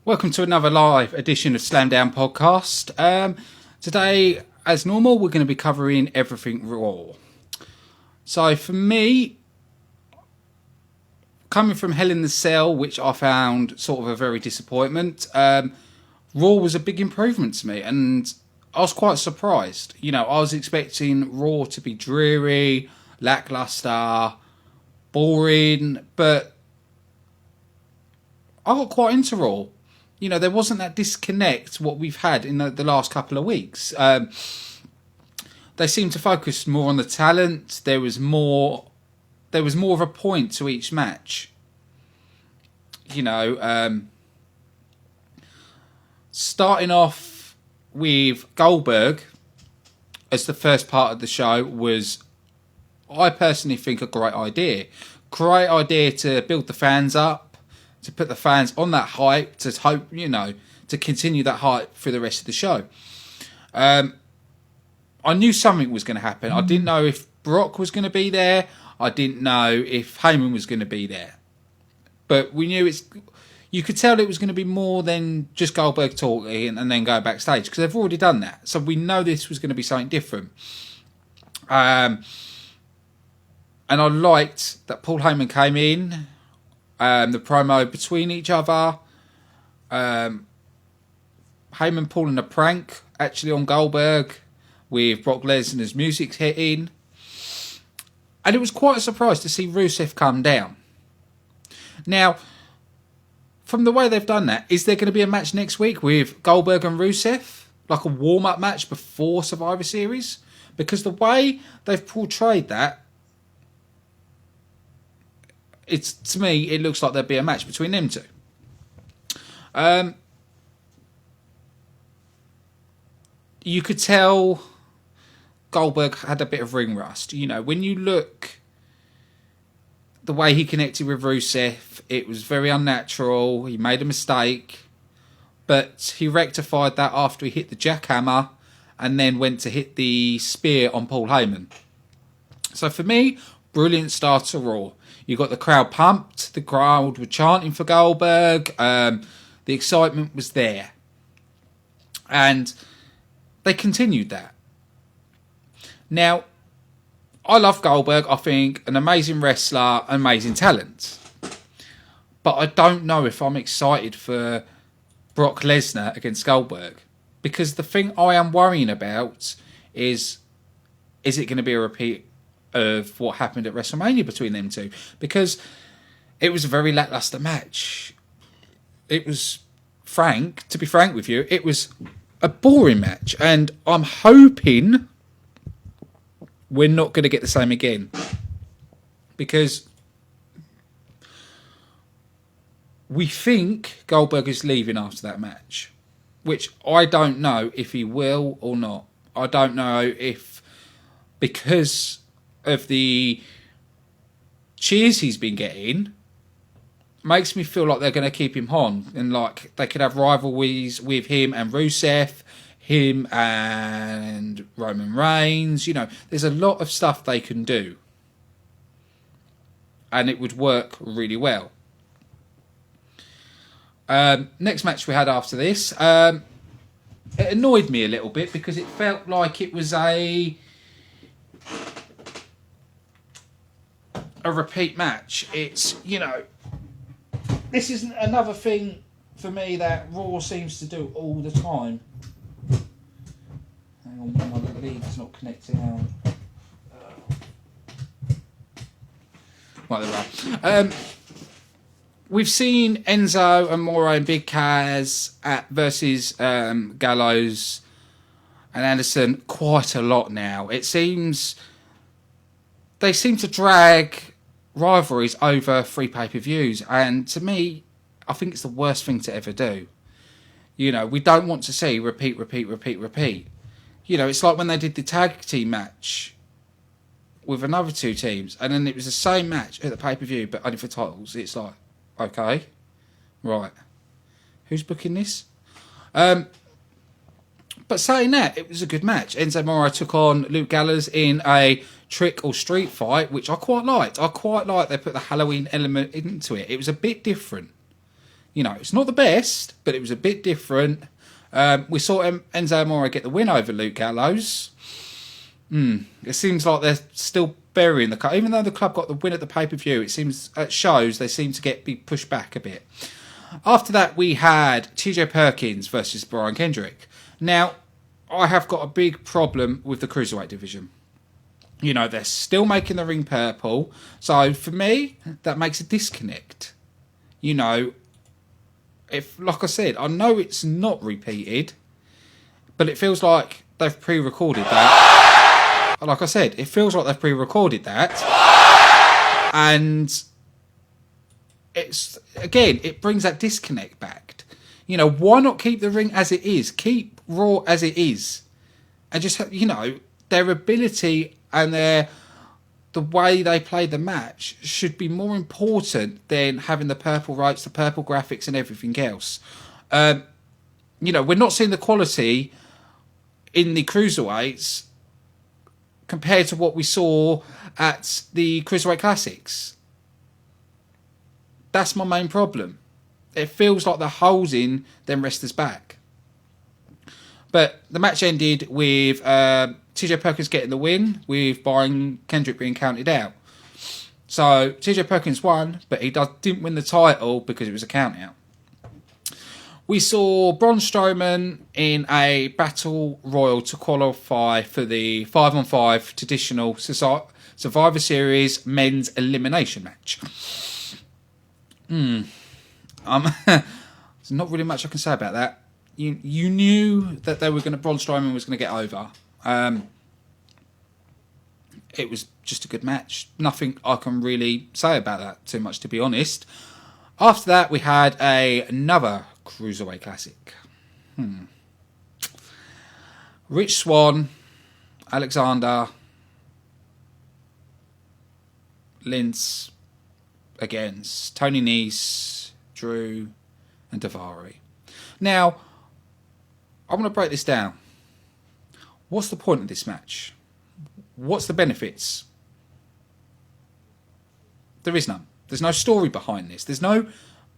Welcome to another live edition of Slam Down Podcast. Today, as normal, we're going to be covering everything Raw. So for me, coming from Hell in the Cell, which I found sort of a very disappointment, Raw was a big improvement to me, and I was quite surprised. You know, I was expecting Raw to be dreary, lackluster, boring, but I got quite into Raw. You know, there wasn't that disconnect what we've had in the last couple of weeks. They seemed to focus more on the talent. There was more of a point to each match. You know, starting off with Goldberg as the first part of the show was, I personally think, a great idea. Great idea to build the fans up, to put the fans on that hype, to hope, you know, to continue that hype for the rest of the show. I knew something was going to happen. I didn't know if Brock was going to be there. I didn't know if Heyman was going to be there. But we knew you could tell it was going to be more than just Goldberg talking and then go backstage, because they've already done that. So we know this was going to be something different. And I liked that Paul Heyman came in. The promo between each other, Heyman pulling a prank actually on Goldberg with Brock Lesnar's music hitting, and it was quite a surprise to see Rusev come down. Now, from the way they've done that, is there going to be a match next week with Goldberg and Rusev, like a warm-up match before Survivor Series? Because the way they've portrayed that, to me, it looks like there'd be a match between them two. You could tell Goldberg had a bit of ring rust. You know, when you look the way he connected with Rusev, it was very unnatural. He made a mistake, but he rectified that after he hit the jackhammer and then went to hit the spear on Paul Heyman. So for me, brilliant start to Raw. You got the crowd pumped. The crowd were chanting for Goldberg. The excitement was there. And they continued that. Now, I love Goldberg. I think an amazing wrestler, amazing talent. But I don't know if I'm excited for Brock Lesnar against Goldberg. Because the thing I am worrying about is it going to be a repeat of what happened at WrestleMania between them two? Because it was a very lackluster match. It was to be frank with you, it was a boring match, and I'm hoping we're not going to get the same again, because we think Goldberg is leaving after that match, which I don't know if he will or not. I don't know if, because of the cheers he's been getting, makes me feel like they're going to keep him on, and like they could have rivalries with him and Rusev, him and Roman Reigns. You know, there's a lot of stuff they can do, and it would work really well. Next match we had after this, it annoyed me a little bit because it felt like it was a repeat match. It's, you know, this is another thing for me that Raw seems to do all the time. Hang on, my lead's not connecting on. Right, there we are. We've seen Enzo and Mauro and Big Cass versus Gallows and Anderson quite a lot now. It seems they seem to drag rivalries over 3 pay-per-views, and to me, I think it's the worst thing to ever do. You know, we don't want to see repeat. You know, it's like when they did the tag team match with another 2 teams, and then it was the same match at the pay-per-view, but only for titles. It's like, okay, right, who's booking this? But saying that, it was a good match. Enzo Amore took on Luke Gallows in a trick or street fight, which I quite liked. I quite liked they put the Halloween element into it. It was a bit different. You know, it's not the best, but it was a bit different. We saw Enzo Amore get the win over Luke Gallows. It seems like they're still burying the club. Even though the club got the win at the pay-per-view, it seems at shows they seem to be pushed back a bit. After that, we had TJ Perkins versus Brian Kendrick. Now, I have got a big problem with the Cruiserweight division. You know, they're still making the ring purple. So, for me, that makes a disconnect. You know, if, like I said, I know it's not repeated, but it feels like they've pre-recorded that. Like I said, it feels like they've pre-recorded that. And it's, again, it brings that disconnect back. You know, why not keep the ring as it is? Keep Raw as it is. And just, you know, their ability and the way they play the match should be more important than having the purple rights, the purple graphics and everything else. You know, we're not seeing the quality in the Cruiserweights compared to what we saw at the Cruiserweight Classics. That's my main problem. It feels like they're holding them wrestlers back. But the match ended with TJ Perkins getting the win, with Brian Kendrick being counted out. So TJ Perkins won, but he didn't win the title because it was a count out. We saw Braun Strowman in a battle royal to qualify for the 5-on-5 traditional Survivor Series men's elimination match. There's not really much I can say about that. You knew that Braun Strowman was going to get over. It was just a good match. Nothing I can really say about that too much, to be honest. After that, we had another Cruiserweight Classic. Rich Swann, Alexander, Lince against Tony Nese, Drew, and Daivari. Now, I'm going to break this down. What's the point of this match? What's the benefits? There is none. There's no story behind this. There's no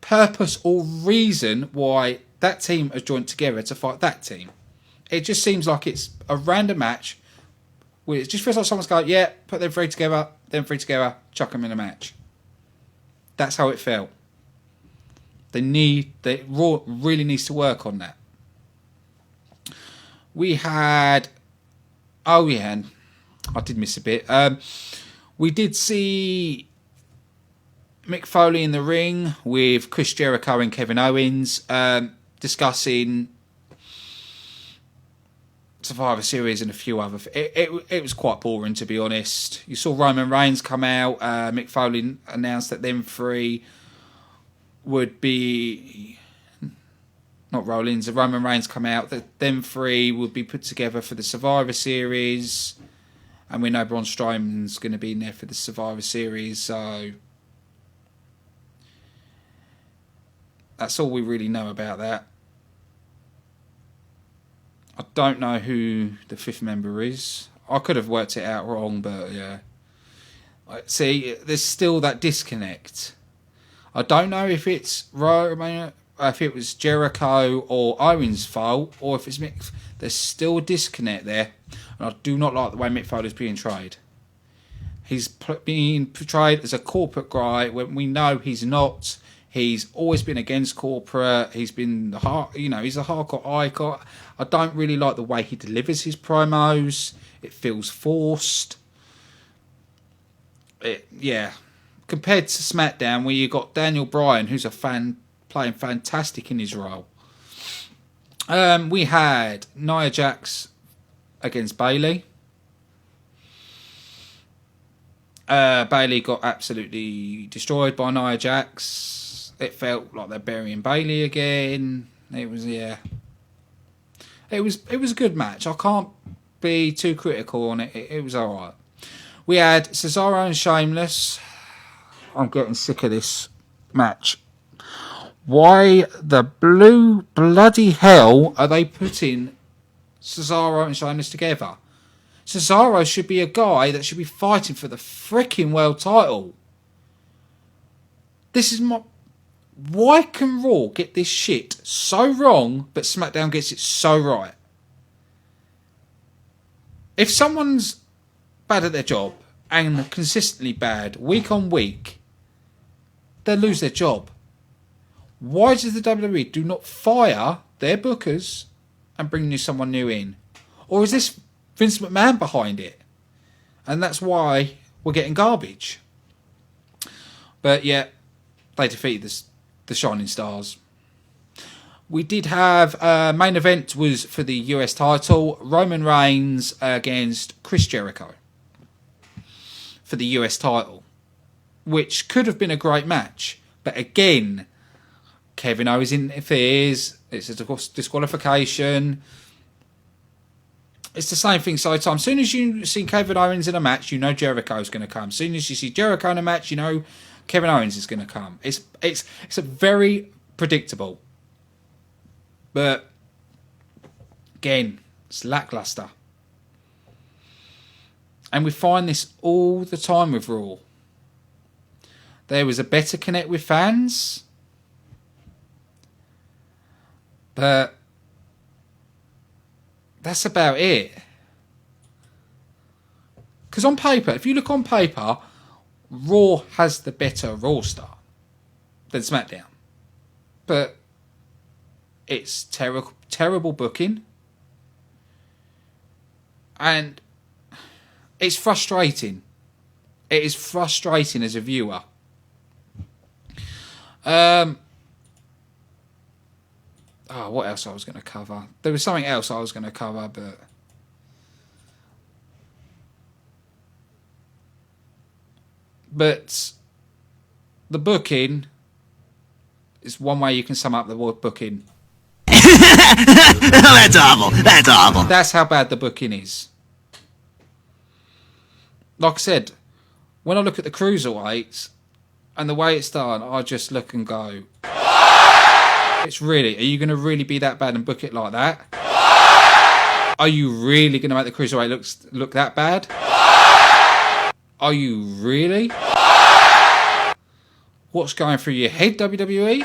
purpose or reason why that team has joined together to fight that team. It just seems like it's a random match where it just feels like someone's going, yeah, put them three together, chuck them in a match. That's how it felt. Raw really needs to work on that. We had, and I did miss a bit. We did see Mick Foley in the ring with Chris Jericho and Kevin Owens discussing Survivor Series and a few other. It was quite boring, to be honest. You saw Roman Reigns come out. Mick Foley announced that them three would be not Rollins. Roman Reigns come out that them three would be put together for the Survivor Series, and we know Braun Strowman's going to be in there for the Survivor Series. So that's all we really know about that. I don't know who the fifth member is. I could have worked it out wrong, but yeah. See, there's still that disconnect. I don't know if it's if it was Jericho or Owens' fault, or if it's Mick. There's still a disconnect there, and I do not like the way Mick Foley's being portrayed. He's being portrayed as a corporate guy when we know he's not. He's always been against corporate. He's been he's a hardcore icon. I don't really like the way he delivers his promos. It feels forced. Compared to SmackDown, where you got Daniel Bryan, who's playing fantastic in his role. We had Nia Jax against Bayley. Bayley got absolutely destroyed by Nia Jax. It felt like they're burying Bayley again. It was a good match. I can't be too critical on it. It was alright. We had Cesaro and Sheamus. I'm getting sick of this match. Why the bloody hell are they putting Cesaro and Sheamus together? Cesaro should be a guy that should be fighting for the freaking world title. This is Why can Raw get this shit so wrong, but SmackDown gets it so right? If someone's bad at their job and consistently bad week on week, they'll lose their job. Why does the WWE do not fire their bookers and bring someone new in? Or is this Vince McMahon behind it? And that's why we're getting garbage. But yeah, they defeated the Shining Stars. We did have main event was for the US title, Roman Reigns against Chris Jericho for the US title, which could have been a great match. But again, Kevin Owens interferes. It's a disqualification. It's the same thing side time. As soon as you see Kevin Owens in a match, you know Jericho's going to come. As soon as you see Jericho in a match, you know Kevin Owens is going to come. It's a very predictable. But again, it's lackluster. And we find this all the time with Raw. There was a better connect with fans. But that's about it. Because on paper, if you look on paper, Raw has the better roster than SmackDown. But it's terrible booking. And it's frustrating. It is frustrating as a viewer. What else I was going to cover? There was something else I was going to cover, but the booking is one way you can sum up the word booking. That's awful. That's awful. That's how bad the booking is. Like I said, when I look at the cruiserweights and the way it's done, I just look and go, it's really, are you going to really be that bad and book it like that? Are you really going to make the cruiserweight look that bad? Are you really? What's going through your head, WWE?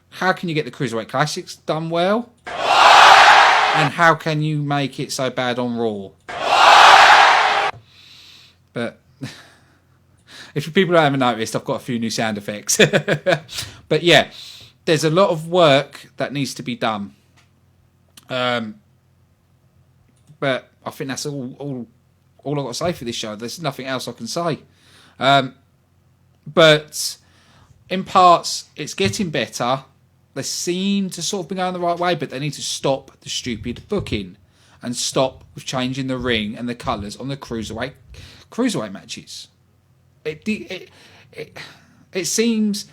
How can you get the Cruiserweight Classics done well? And how can you make it so bad on Raw? But if you people haven't noticed, I've got a few new sound effects. But yeah, there's a lot of work that needs to be done. But I think that's all I've got to say for this show. There's nothing else I can say. But in parts, it's getting better. They seem to sort of be going the right way, but they need to stop the stupid booking and stop with changing the ring and the colours on the cruiserweight matches. It seems,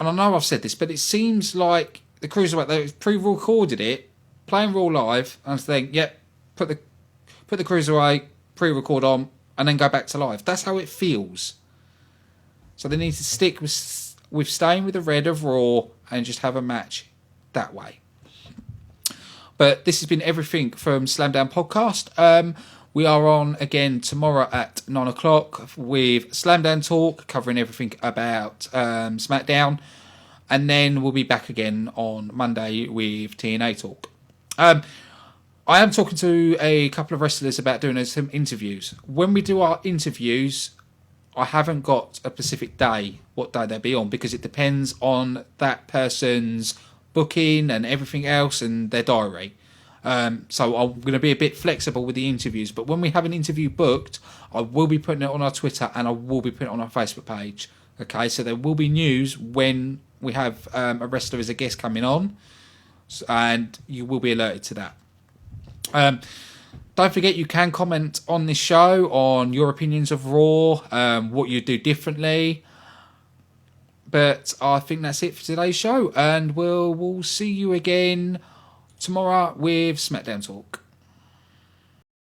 and I know I've said this, but it seems like the cruiserweight, they pre-recorded it, playing Raw live, and think, yep, put the cruiserweight pre-record on, and then go back to live. That's how it feels. So they need to stick with staying with the red of Raw and just have a match that way. But this has been everything from Slamdown Podcast. We are on again tomorrow at 9 o'clock with Slamdown Talk, covering everything about SmackDown. And then we'll be back again on Monday with TNA Talk. I am talking to a couple of wrestlers about doing some interviews. When we do our interviews, I haven't got a specific day, what day they'll be on, because it depends on that person's booking and everything else and their diary. So I'm going to be a bit flexible with the interviews. But when we have an interview booked, I will be putting it on our Twitter and I will be putting it on our Facebook page. Okay, so there will be news when we have a wrestler as a guest coming on, and you will be alerted to that. Don't forget, you can comment on this show on your opinions of Raw, what you do differently. But I think that's it for today's show, and we'll see you again tomorrow with SmackDown Talk.